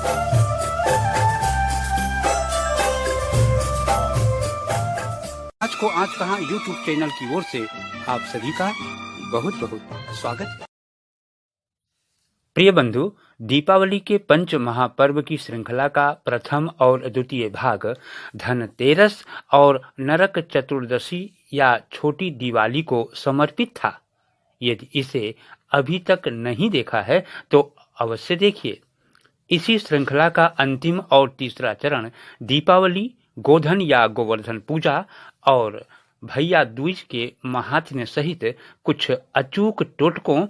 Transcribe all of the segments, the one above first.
आज को आज कहां यूट्यूब चैनल की ओर से आप सभी का बहुत बहुत स्वागत है। प्रिय बंधु, दीपावली के पंच महापर्व की श्रृंखला का प्रथम और द्वितीय भाग धनतेरस और नरक चतुर्दशी या छोटी दिवाली को समर्पित था। यदि इसे अभी तक नहीं देखा है तो अवश्य देखिए। इसी श्रृंखला का अंतिम और तीसरा चरण दीपावली, गोधन या गोवर्धन पूजा और भैया दूज के महात्म्य सहित कुछ अचूक टोटकों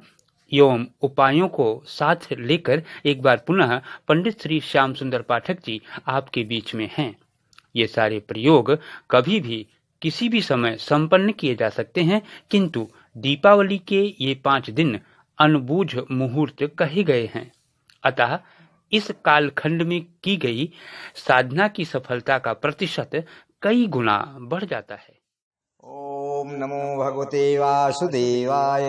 एवं उपायों को साथ लेकर एक बार पुनः पंडित श्री श्याम सुंदर पाठक जी आपके बीच में हैं। ये सारे प्रयोग कभी भी किसी भी समय संपन्न किए जा सकते हैं, किंतु दीपावली के ये 5 दिन अनबूझ मुहूर्त कहे गए हैं। अतः इस कालखंड में की गई साधना की सफलता का प्रतिशत कई गुना बढ़ जाता है। ओम नमो भगवते वासुदेवाय।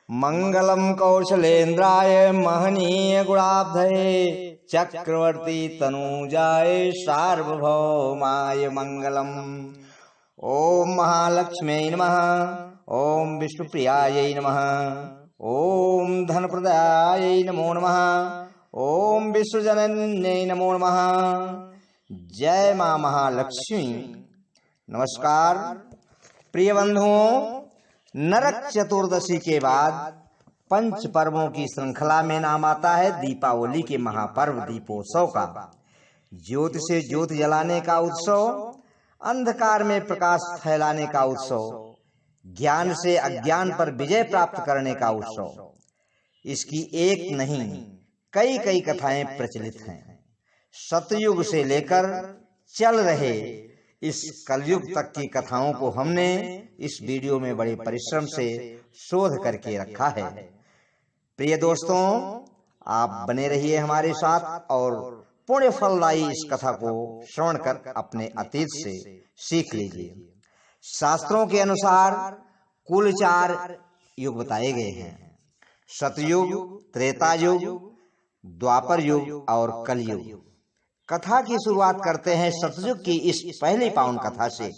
मंगलम कौशलेन्द्राय महनीय गुणाब्धये चक्रवर्ती तनूजाय सार्वभौमाय मंगलम। ओम महालक्ष्म्यै नमः। ओम विष्णुप्रियायै नमः। ओम धनप्रदायै नमो नमः। ओम विश्वजनन्यै नमो नमः। जय मां महालक्ष्मी। नमस्कार प्रिय बंधुओं, नरक चतुर्दशी के बाद पंच पर्वों की श्रृंखला में नाम आता है दीपावली के महापर्व दीपोत्सव का। ज्योति से ज्योति जलाने का उत्सव, अंधकार में प्रकाश फैलाने का उत्सव, ज्ञान से अज्ञान पर विजय प्राप्त करने का उत्सव। इसकी एक नहीं कई कई कथाएं प्रचलित हैं। सतयुग से लेकर चल रहे इस कलयुग तक की कथाओं को हमने इस वीडियो में बड़े परिश्रम से शोध करके रखा है। प्रिय दोस्तों, आप बने रहिए हमारे साथ और पुण्य फलदायी इस कथा को श्रवण कर अपने अतीत से सीख लीजिए। शास्त्रों के अनुसार कुल 4 युग बताए गए हैं: सतयुग, त्रेता युग, द्वापर युग और कलयुग। कथा की शुरुआत करते हैं सतयुग की इस पहली पावन कथा से।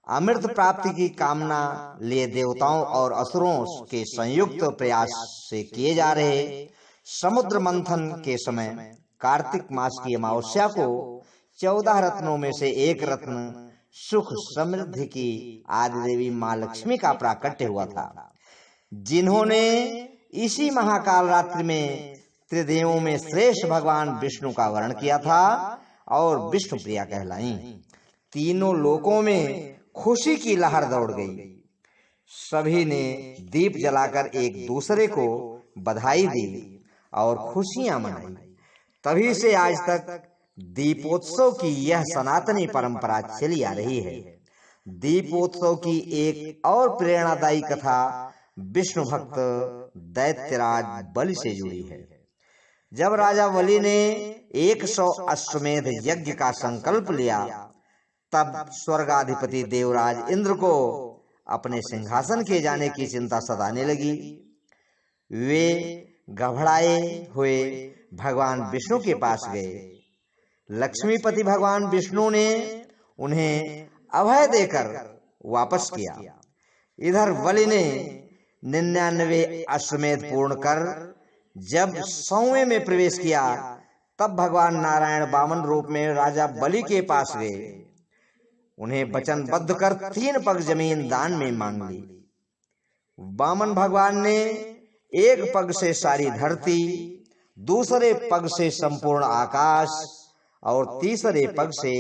अमृत प्राप्ति की कामना लिए देवताओं और असुरों के संयुक्त प्रयास से किए जा रहे समुद्र मंथन के समय कार्तिक मास की अमावस्या को 14 रत्नों में से एक रत्न सुख समृद्धि की आदि देवी मां लक्ष्मी का प्राकट्य हुआ था, जिन्होंने इसी महाकाल रात्रि में त्रिदेवों में श्रेष्ठ भगवान विष्णु का वर्ण किया था और विष्णु प्रिया कहलाईं। तीनों लोकों में खुशी की लहर दौड़ गई। सभी ने दीप जलाकर एक दूसरे को बधाई दी और खुशियां मनाई। तभी से आज तक दीपोत्सव की यह सनातनी परंपरा चली आ रही है। दीपोत्सव की एक और प्रेरणादायी कथा विष्णु भक्त दैत्यराज बलि से जुड़ी है। जब राजा बलि ने 100 अश्वमेध यज्ञ का संकल्प लिया, तब स्वर्गाधिपति देवराज इंद्र को अपने सिंहासन के जाने की चिंता सताने लगी। वे घबराए हुए भगवान विष्णु के पास गए। लक्ष्मीपति भगवान विष्णु ने उन्हें अभय देकर वापस किया। इधर बलि ने 99 अश्वमेध पूर्ण कर जब 100वें में प्रवेश किया, तब भगवान नारायण वामन रूप में राजा बलि के पास गए। उन्हें वचनबद्ध कर 3 पग जमीन दान में मांग ली। वामन भगवान ने एक पग से सारी धरती, दूसरे पग से संपूर्ण आकाश और तीसरे पग से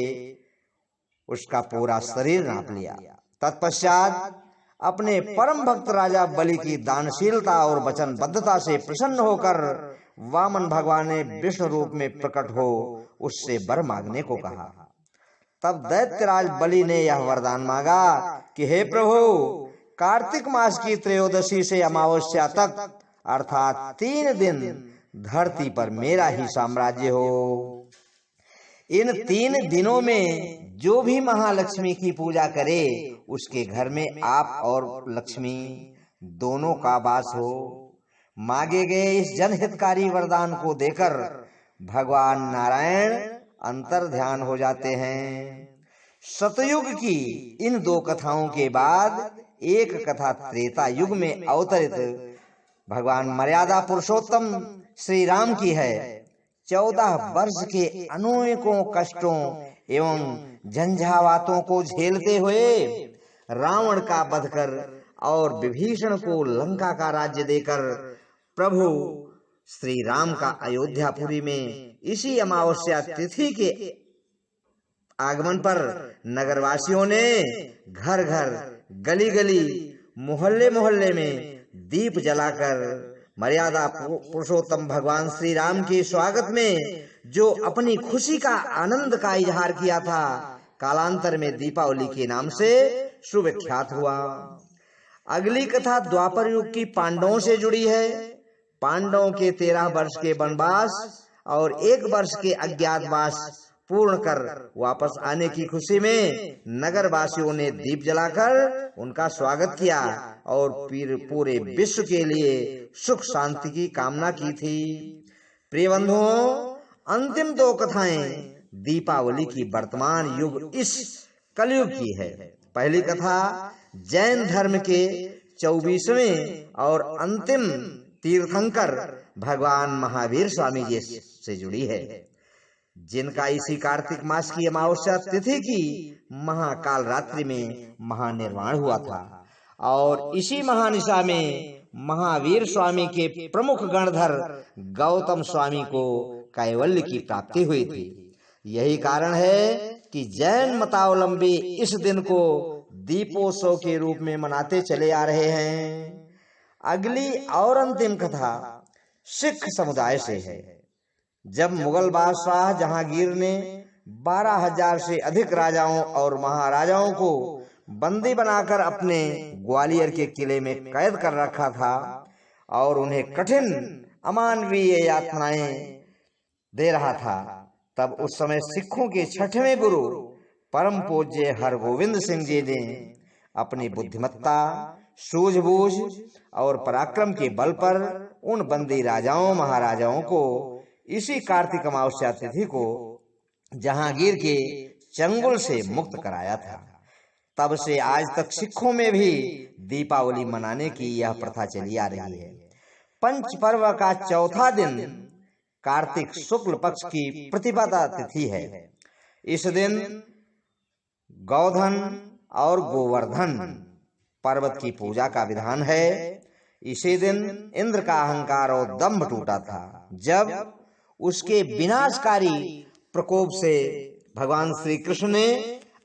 उसका पूरा शरीर नाप लिया। तत्पश्चात अपने परम भक्त राजा बलि की दानशीलता और वचनबद्धता से प्रसन्न होकर वामन भगवान ने विष्णु रूप में प्रकट हो उससे वर मांगने को कहा। तब दैत्यराज बलि ने यह वरदान मांगा कि हे प्रभु, कार्तिक मास की त्रयोदशी से अमावस्या तक अर्थात 3 दिन धरती पर मेरा ही साम्राज्य हो। इन 3 दिनों में जो भी महालक्ष्मी की पूजा करे, उसके घर में आप और लक्ष्मी दोनों का वास हो। मांगे गए इस जनहितकारी वरदान को देकर भगवान नारायण अंतर ध्यान हो जाते हैं। सतयुग की इन दो कथाओं के बाद एक कथा त्रेता युग में अवतरित भगवान मर्यादा पुरुषोत्तम श्री राम की है। 14 वर्ष के अनेकों कष्टों एवं झंझावातों को झेलते हुए रावण का वध कर और विभीषण को लंका का राज्य देकर प्रभु श्री राम का अयोध्यापुरी में इसी अमावस्या तिथि के आगमन पर नगरवासियों ने घर घर, गली गली, मोहल्ले मोहल्ले में दीप जलाकर मर्यादा पुरुषोत्तम भगवान श्री राम के स्वागत में जो अपनी खुशी का आनंद का इजहार किया था, कालांतर में दीपावली के नाम से सुविख्यात हुआ। अगली कथा द्वापर युग की पांडवों से जुड़ी है। पांडवों के 13 वर्ष के वनवास और 1 वर्ष के अज्ञातवास पूर्ण कर वापस आने की खुशी में नगर वासियों ने दीप जलाकर उनका स्वागत किया और फिर पूरे विश्व के लिए सुख शांति की कामना की थी। प्रिय बंधुओं, अंतिम 2 कथाएं दीपावली की वर्तमान युग इस कलयुग की है। पहली कथा जैन धर्म के 24वें और अंतिम तीर्थंकर भगवान महावीर स्वामी जी से जुड़ी है, जिनका इसी कार्तिक मास की अमावस्या तिथि की महाकाल रात्रि में महानिर्वाण हुआ था और इसी महानिशा में महावीर स्वामी के प्रमुख गणधर गौतम स्वामी को कैवल्य की प्राप्ति हुई थी। यही कारण है कि जैन मतावलंबी इस दिन को दीपोत्सव के रूप में मनाते चले आ रहे हैं। अगली और अंतिम कथा सिख समुदाय से है। जब मुगल बादशाह जहांगीर ने 12,000 से अधिक राजाओं और महाराजाओं को बंदी बनाकर अपने ग्वालियर के किले में कैद कर रखा था और उन्हें कठिन अमानवीय यातनाएं दे रहा था, तब उस समय सिखों के 6वें गुरु परम पूज्य हरगोविंद सिंह जी ने अपनी बुद्धिमत्ता, सूझबूझ और पराक्रम के बल पर उन बंदी राजाओं महाराजाओं को इसी कार्तिक अमावस्या तिथि को जहांगीर के चंगुल से मुक्त कराया था। तब से आज तक सिखों में भी दीपावली मनाने की यह प्रथा चली आ रही है। पंच पर्व का चौथा दिन कार्तिक शुक्ल पक्ष की प्रतिपदा तिथि है। इस दिन गौधन और गोवर्धन पर्वत की पूजा का विधान है। इसी दिन इंद्र का अहंकार और दंभ टूटा था, जब उसके विनाशकारी प्रकोप से भगवान श्री कृष्ण ने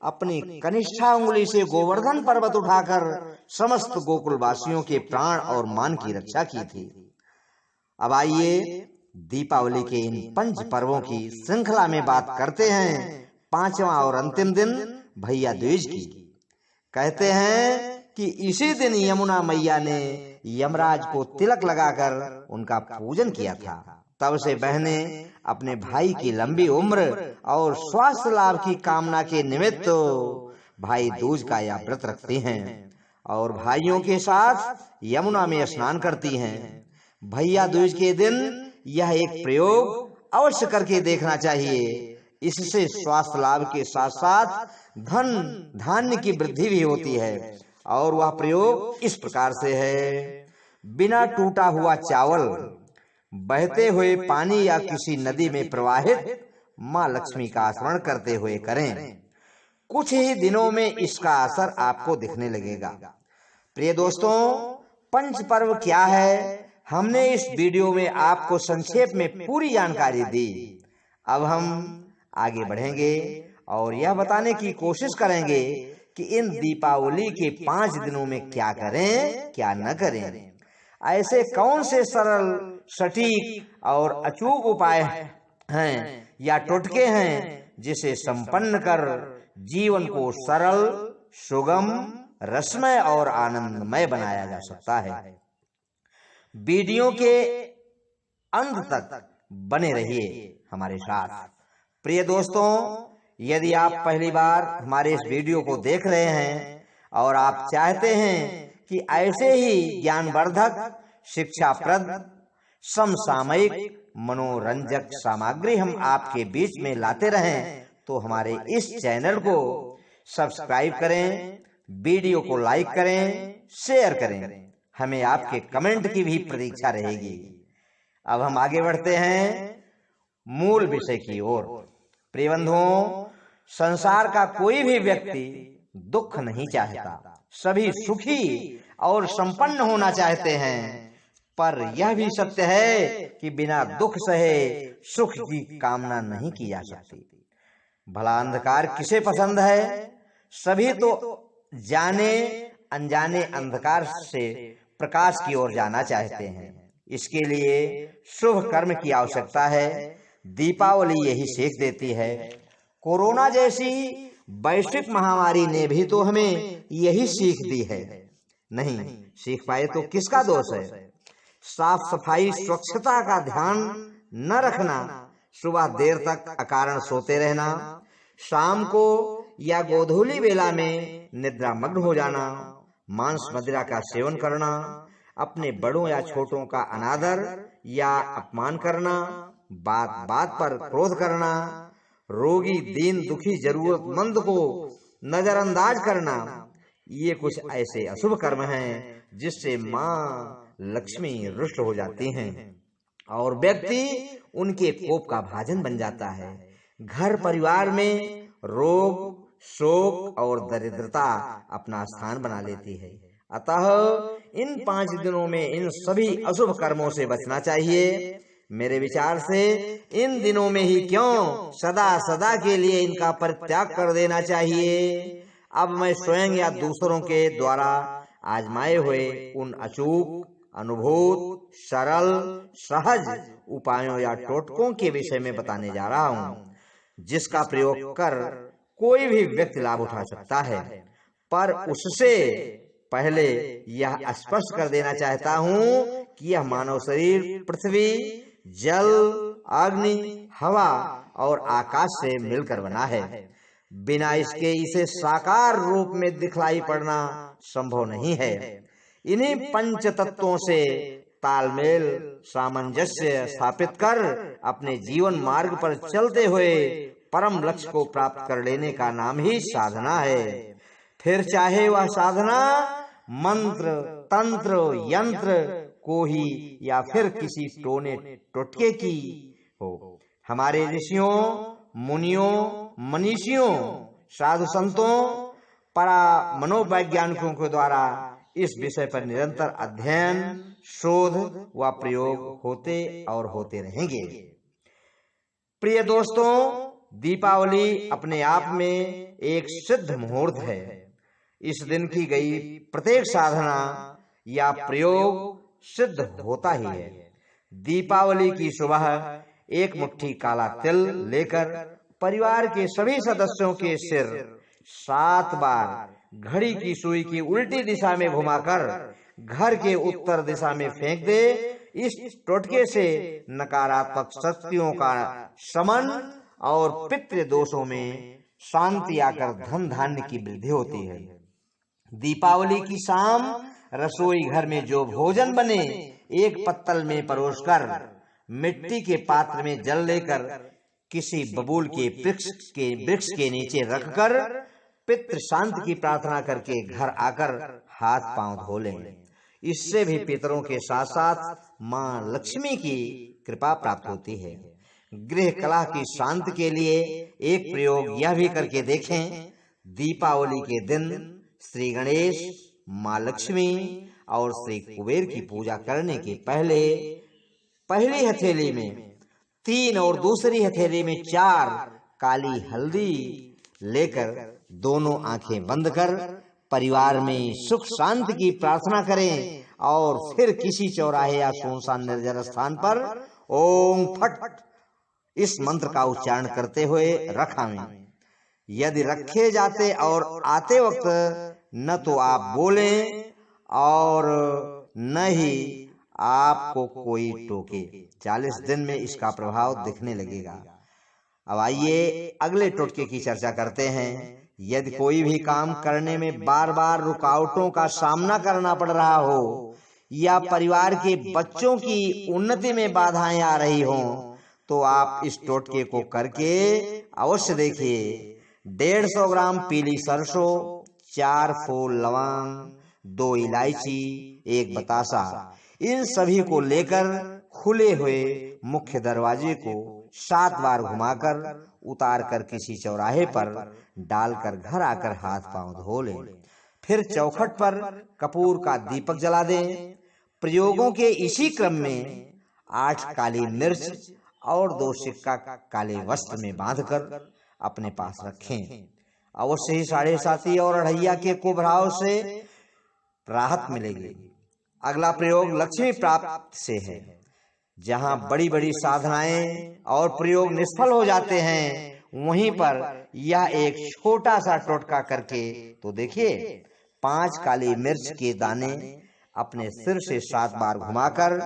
अपनी कनिष्ठा उंगली से गोवर्धन पर्वत उठाकर समस्त गोकुलवासियों के प्राण और मान की रक्षा की थी। अब आइए दीपावली के इन पंच पर्वों की श्रृंखला में बात करते हैं 5वां और अंतिम दिन भैया दूज की। कहते हैं कि इसी दिन यमुना मैया ने यमराज को तिलक लगाकर उनका पूजन किया था। तब से बहनें अपने भाई की लंबी उम्र और स्वास्थ्य लाभ की कामना के निमित्त भाई दूज का यह व्रत रखती हैं और भाइयों के साथ यमुना में स्नान करती हैं। भैया दूज के दिन यह एक प्रयोग अवश्य करके देखना चाहिए। इससे स्वास्थ्य लाभ के साथ साथ धन धान्य की वृद्धि भी होती है और वह प्रयोग इस प्रकार से है। बिना टूटा हुआ चावल बहते हुए पानी या किसी नदी में प्रवाहित माँ लक्ष्मी का स्मरण करते हुए करें। कुछ ही दिनों में इसका असर आपको दिखने लगेगा। प्रिय दोस्तों, पंच पर्व क्या है, हमने इस वीडियो में आपको संक्षेप में पूरी जानकारी दी। अब हम आगे बढ़ेंगे और यह बताने की कोशिश करेंगे कि इन दीपावली के 5 दिनों में क्या करें क्या न करें। ऐसे कौन से सरल, सटीक और अचूक उपाय हैं या टोटके हैं जिसे संपन्न कर जीवन को सरल, सुगम, रसमय और आनंदमय बनाया जा सकता है। वीडियो के अंत तक बने रहिए हमारे साथ। प्रिय दोस्तों, यदि आप पहली बार हमारे इस वीडियो को देख रहे हैं और आप चाहते हैं कि ऐसे ही ज्ञानवर्धक, शिक्षाप्रद, समसामयिक मनोरंजक सामग्री हम आपके बीच में लाते रहें, तो हमारे इस चैनल को सब्सक्राइब करें, वीडियो को लाइक करें, शेयर करें। हमें आपके कमेंट की भी प्रतीक्षा रहेगी। अब हम आगे बढ़ते हैं मूल विषय की ओर। प्रिय बंधुओं, संसार का कोई भी व्यक्ति दुख नहीं चाहता, सभी सुखी और संपन्न होना चाहते हैं। पर यह भी सत्य है कि बिना दुख सहे सुख की कामना नहीं की जा सकती। भला अंधकार किसे पसंद है? सभी तो जाने अनजाने अंधकार से प्रकाश की ओर जाना चाहते हैं। इसके लिए शुभ कर्म की आवश्यकता है। दीपावली यही सीख देती है। कोरोना जैसी वैश्विक महामारी ने भी तो हमें यही सीख दी है। नहीं सीख पाए तो किसका दोष है? साफ सफाई स्वच्छता का ध्यान न रखना, सुबह देर तक अकारण सोते रहना, शाम को या गोधूली बेला में निद्रा मग्न हो जाना, मांस मदिरा का सेवन करना, अपने बड़ों या छोटों का अनादर या अपमान करना, बात बात पर क्रोध करना, रोगी दीन दुखी जरूरतमंद को नजरअंदाज करना, ये कुछ ऐसे अशुभ कर्म हैं जिससे माँ लक्ष्मी रुष्ट हो जाती हैं और व्यक्ति उनके कोप का भाजन बन जाता है। घर परिवार में रोग, शोक और दरिद्रता अपना स्थान बना लेती है। अतः इन 5 दिनों में इन सभी अशुभ कर्मों से बचना चाहिए। मेरे विचार से इन दिनों में ही क्यों सदा सदा के लिए इनका परित्याग कर देना चाहिए। अब मैं स्वयं या दूसरों के द्वारा आजमाए हुए उन अचूक, अनुभूत, सरल, सहज उपायों या टोटकों के विषय में बताने जा रहा हूँ, जिसका प्रयोग कर कोई भी व्यक्ति लाभ उठा सकता है। पर उससे पहले यह स्पष्ट कर देना चाहता हूँ कि यह मानव शरीर पृथ्वी, जल, अग्नि, हवा और आकाश से मिलकर बना है। बिना इसके इसे साकार रूप में दिखलाई पड़ना संभव नहीं है। इन्हीं पंच तत्वों से तालमेल, सामंजस्य स्थापित कर अपने जीवन मार्ग पर चलते हुए परम लक्ष्य को प्राप्त कर लेने का नाम ही साधना है। फिर चाहे वह साधना मंत्र, तंत्र, यंत्र को ही या फिर किसी टोने टोटके की हो। हमारे ऋषियों, मुनियों, मनीषियों, साधु संतों, परा मनोवैज्ञानिकों के द्वारा इस विषय पर निरंतर अध्ययन, शोध व प्रयोग होते और होते रहेंगे। प्रिय दोस्तों, दीपावली अपने आप में एक सिद्ध मुहूर्त है। इस दिन की गई प्रत्येक साधना या प्रयोग सिद्ध होता ही है। दीपावली की सुबह एक मुट्ठी काला तिल लेकर परिवार के सभी सदस्यों के सिर 7 बार घड़ी की सुई की उल्टी दिशा में घुमाकर घर के उत्तर दिशा में फेंक दे। इस टोटके से नकारात्मक शक्तियों का शमन और पितृ दोषों में शांति आकर धन धान्य की वृद्धि होती है। दीपावली की शाम रसोई घर में जो भोजन बने एक पत्तल में परोसकर मिट्टी के पात्र में जल लेकर किसी बबूल के वृक्ष के नीचे रखकर पितृ शांति की प्रार्थना करके घर आकर हाथ पांव धो लें। इससे भी पितरों के साथ साथ मां लक्ष्मी की कृपा प्राप्त होती है। गृह कलह की शांति के लिए एक प्रयोग यह भी करके देखें। दीपावली के दिन श्री गणेश, मां लक्ष्मी और श्री कुबेर की पूजा करने के पहले पहली हथेली में 3 और दूसरी हथेली में 4 काली हल्दी लेकर दोनों आंखें बंद कर परिवार में सुख शांति की प्रार्थना करें और फिर किसी चौराहे या सुनसान निर्जन स्थान पर ओम फट इस मंत्र का उच्चारण करते हुए रखावें। यदि रखे जाते और आते वक्त न तो आप बोलें और न ही आपको कोई टोके, 40 दिन में इसका प्रभाव दिखने लगेगा। अब आइए अगले टोटके की चर्चा करते हैं। यदि कोई भी काम करने में बार बार रुकावटों का सामना करना पड़ रहा हो या परिवार के बच्चों की उन्नति में बाधाएं आ रही हों तो आप इस टोटके को करके अवश्य देखिए। 150 ग्राम पीली सरसों, 4 फूल लौंग, 2 इलायची, 1 बतासा, इन सभी को लेकर खुले हुए मुख्य दरवाजे को 7 बार घुमाकर उतार कर किसी चौराहे पर डालकर घर आकर हाथ पांव धो लें। फिर चौखट पर कपूर का दीपक जला दें। प्रयोगों के इसी क्रम में 8 काली मिर्च और 2 सिक्का काले वस्त्र में बांधकर अपने पास रखें। अवश्य ही 7.5 और अढ़ैया के कुप्रभाव से राहत मिलेगी। अगला प्रयोग लक्ष्मी प्राप्त से है। जहां बड़ी बड़ी साधनाएं और प्रयोग निष्फल हो जाते हैं, वहीं पर यह एक छोटा सा टोटका करके तो देखिए। 5 काली मिर्च के दाने अपने सिर से 7 बार घुमाकर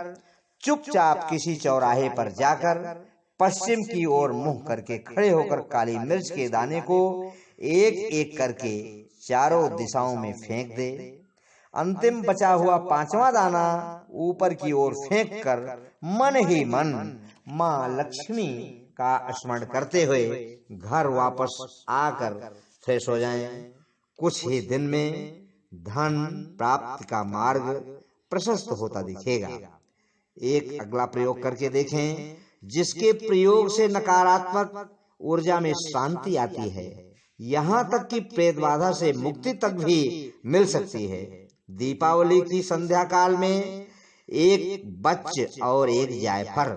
चुपचाप किसी चौराहे पर जाकर पश्चिम की ओर मुंह करके खड़े होकर काली मिर्च के दाने को एक एक करके चारों दिशाओं में फेंक दे। अंतिम बचा हुआ 5वां दाना ऊपर की ओर फेंक कर मन ही मन माँ लक्ष्मी का स्मरण करते हुए घर वापस आकर फ्रेश हो जाएं। कुछ ही दिन में धन प्राप्ति का मार्ग प्रशस्त होता दिखेगा। एक अगला प्रयोग करके देखें, जिसके प्रयोग से नकारात्मक ऊर्जा में शांति आती है, यहाँ तक कि प्रेत बाधा से मुक्ति तक भी मिल सकती है। दीपावली की संध्या काल में 1 बच्च और 1 जायफल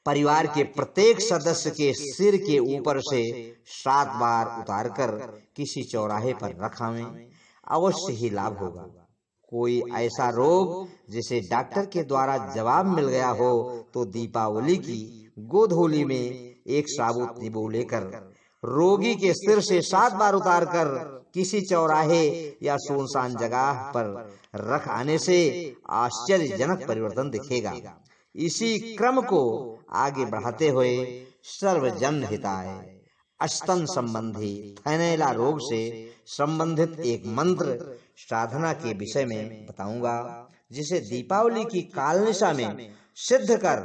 परिवार के प्रत्येक सदस्य के सिर के ऊपर से 7 बार उतारकर किसी चौराहे पर रखावें। अवश्य ही लाभ होगा। कोई ऐसा रोग जिसे डॉक्टर के द्वारा जवाब मिल गया हो तो दीपावली की गोधूली में 1 साबुत नींबू लेकर रोगी के सिर से 7 बार उतारकर किसी चौराहे या सुनसान जगह पर रख आने से आश्चर्यजनक परिवर्तन दिखेगा। इसी क्रम को आगे बढ़ाते हुए सर्वजन हिताय, स्तन संबंधी थैलेला रोग से संबंधित एक मंत्र साधना के विषय में बताऊंगा, जिसे दीपावली की कालनिशा में सिद्ध कर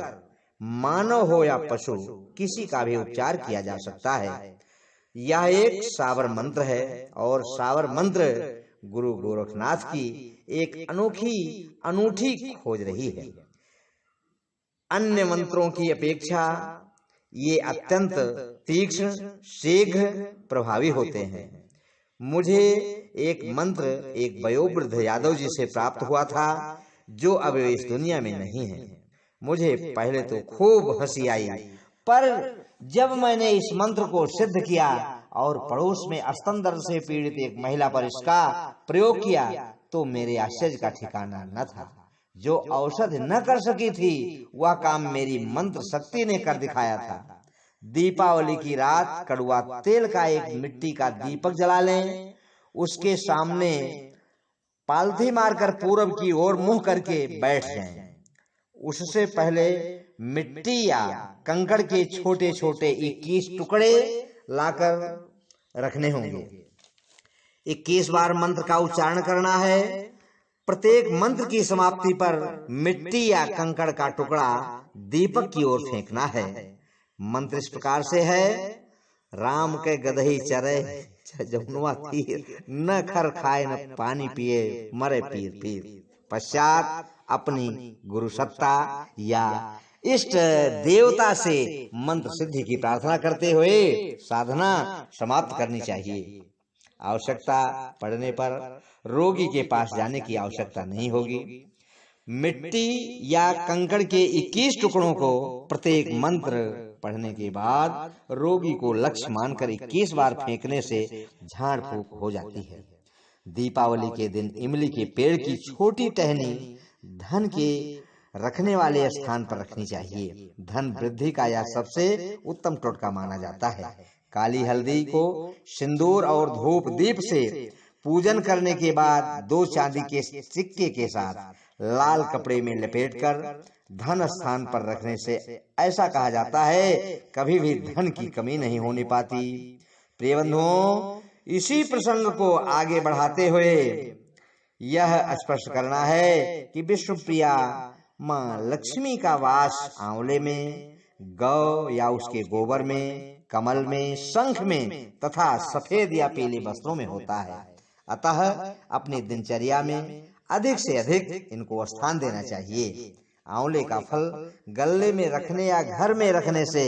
मानव हो या पशु किसी का भी उपचार किया जा सकता है। यह एक सावर मंत्र है और सावर मंत्र गुरु गोरखनाथ की एक अनूठी खोज रही है। अन्य मंत्रों की अपेक्षा ये अत्यंत तीक्ष्ण, शीघ्र, प्रभावी होते हैं। मुझे एक मंत्र एक वयोवृद्ध यादव जी से प्राप्त हुआ था, जो अब इस दुनिया में नहीं है। मुझे पहले तो खूब हंसी आई, पर जब मैंने इस मंत्र को सिद्ध किया और पड़ोस में स्तन दर्द से पीड़ित एक महिला पर इसका प्रयोग किया तो मेरे आश्चर्य का ठिकाना न था। जो औषध न कर सकी थी, वह काम मेरी मंत्र शक्ति ने कर दिखाया था। दीपावली की रात कड़वा तेल का एक मिट्टी का दीपक जला लें। उसके सामने पालथी मारकर पूरब की ओर मुंह करके बैठ जाएं। उससे पहले मिट्टी या कंकड़ के छोटे छोटे 21 टुकड़े लाकर रखने होंगे। 21 बार मंत्र का उच्चारण करना है। प्रत्येक मंत्र की समाप्ति पर मिट्टी या कंकड़ का टुकड़ा दीपक की ओर फेंकना है। मंत्र इस प्रकार से है: राम के गदही चरे जमुनवा तीर, न खर खाए न पानी पिए, मरे पीर पीर। पश्चात अपनी गुरु सत्ता या इष्ट देवता से मंत्र सिद्धि की प्रार्थना करते हुए साधना समाप्त करनी चाहिए। आवश्यकता पड़ने पर रोगी के पास जाने की आवश्यकता नहीं होगी। मिट्टी या कंकड़ के 21 टुकड़ों को प्रत्येक मंत्र पढ़ने के बाद रोगी को लक्ष्य मानकर 21 बार फेंकने से झाड़ फूक हो जाती है। दीपावली के दिन इमली के पेड़ की छोटी टहनी धन के रखने वाले स्थान पर रखनी चाहिए। धन वृद्धि का यह सबसे उत्तम टोटका माना जाता है। काली हल्दी को सिंदूर और धूप दीप से पूजन करने के बाद 2 चांदी के सिक्के के साथ लाल कपड़े में लपेटकर धन स्थान पर रखने से ऐसा कहा जाता है कभी भी धन की कमी नहीं होने पाती। प्रिय बंधुओं, इसी प्रसंग को आगे बढ़ाते हुए यह स्पष्ट करना है कि विष्णु प्रिया माँ लक्ष्मी का वास आंवले में, गौ या उसके गोबर में, कमल में, शंख में तथा सफेद या पीले वस्त्रों में होता है। अतः अपनी दिनचर्या में अधिक से अधिक इनको स्थान देना चाहिए। आंवले का फल गले में रखने या घर में रखने से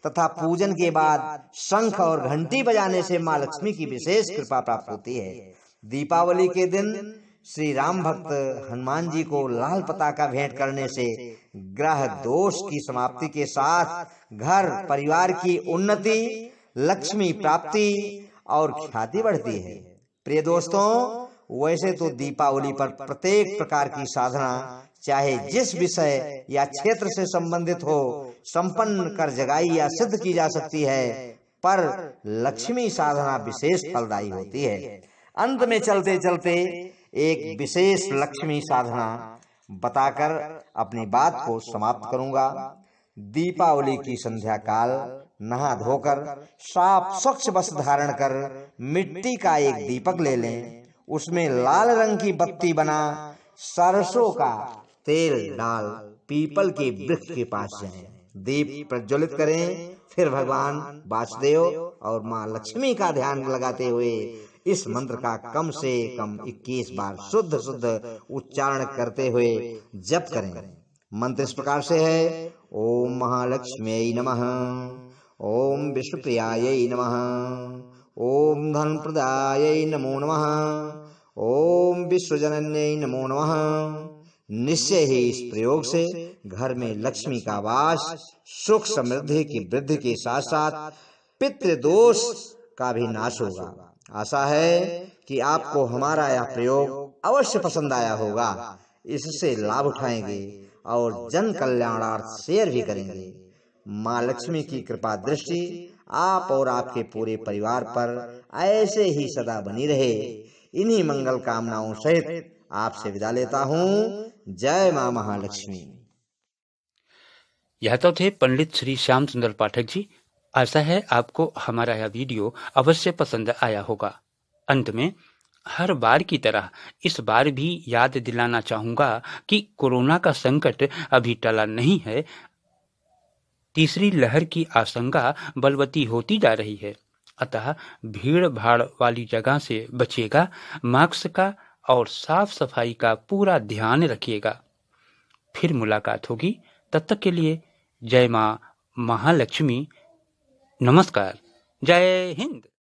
तथा पूजन के बाद शंख और घंटी बजाने से माँ लक्ष्मी की विशेष कृपा प्राप्त होती है। दीपावली के दिन श्री राम भक्त हनुमान जी को लाल पताका भेंट करने से ग्रह दोष की समाप्ति के साथ घर परिवार की उन्नति, लक्ष्मी प्राप्ति और ख्याति बढ़ती है। प्रिय दोस्तों, वैसे तो दीपावली पर प्रत्येक प्रकार की साधना चाहे जिस विषय या क्षेत्र से संबंधित हो संपन्न कर जगाई या सिद्ध की जा सकती है, पर लक्ष्मी साधना विशेष फलदायी होती है। अंत में चलते चलते एक विशेष लक्ष्मी साधना बताकर अपनी बात को समाप्त करूंगा। दीपावली की संध्या काल नहा धोकर साफ स्वच्छ वस्त्र धारण कर मिट्टी का एक दीपक ले लें, उसमें लाल रंग की बत्ती बना सरसों का तेल डाल पीपल के वृक्ष के पास जाएं, दीप प्रज्वलित करें, फिर भगवान वासुदेव और माँ लक्ष्मी का ध्यान लगाते हुए इस मंत्र का कम से कम 21 बार शुद्ध शुद्ध उच्चारण करते हुए जप करें। मंत्र इस प्रकार से है: ओम महालक्ष्म्यै नमः, ओम विष्णुप्रियायै नमः, ओम धनप्रदायै नमो नमः, ओम विश्वजनन्यै नमो नमः। निश्चय ही इस प्रयोग से घर में लक्ष्मी का वास, सुख समृद्धि की वृद्धि के साथ साथ पितृदोष का भी नाश होगा। आशा है कि आपको हमारा यह प्रयोग अवश्य पसंद आया होगा। इससे लाभ उठाएंगे और जन कल्याणार्थ शेयर भी करेंगे। माँ लक्ष्मी की कृपा दृष्टि आप और आपके पूरे परिवार पर ऐसे ही सदा बनी रहे। इन्हीं मंगल कामनाओं सहित आपसे विदा लेता हूँ। जय माँ महालक्ष्मी। यह तो थे पंडित श्री श्याम सुंदर पाठक जी। आशा है आपको हमारा यह वीडियो अवश्य पसंद आया होगा। अंत में हर बार की तरह इस बार भी याद दिलाना चाहूंगा कि कोरोना का संकट अभी टला नहीं है। तीसरी लहर की आशंका बलवती होती जा रही है, अतः भीड़ भाड़ वाली जगह से बचिएगा, मास्क का और साफ सफाई का पूरा ध्यान रखिएगा। फिर मुलाकात होगी, तब तक के लिए जय माँ महालक्ष्मी। नमस्कार। जय हिंद।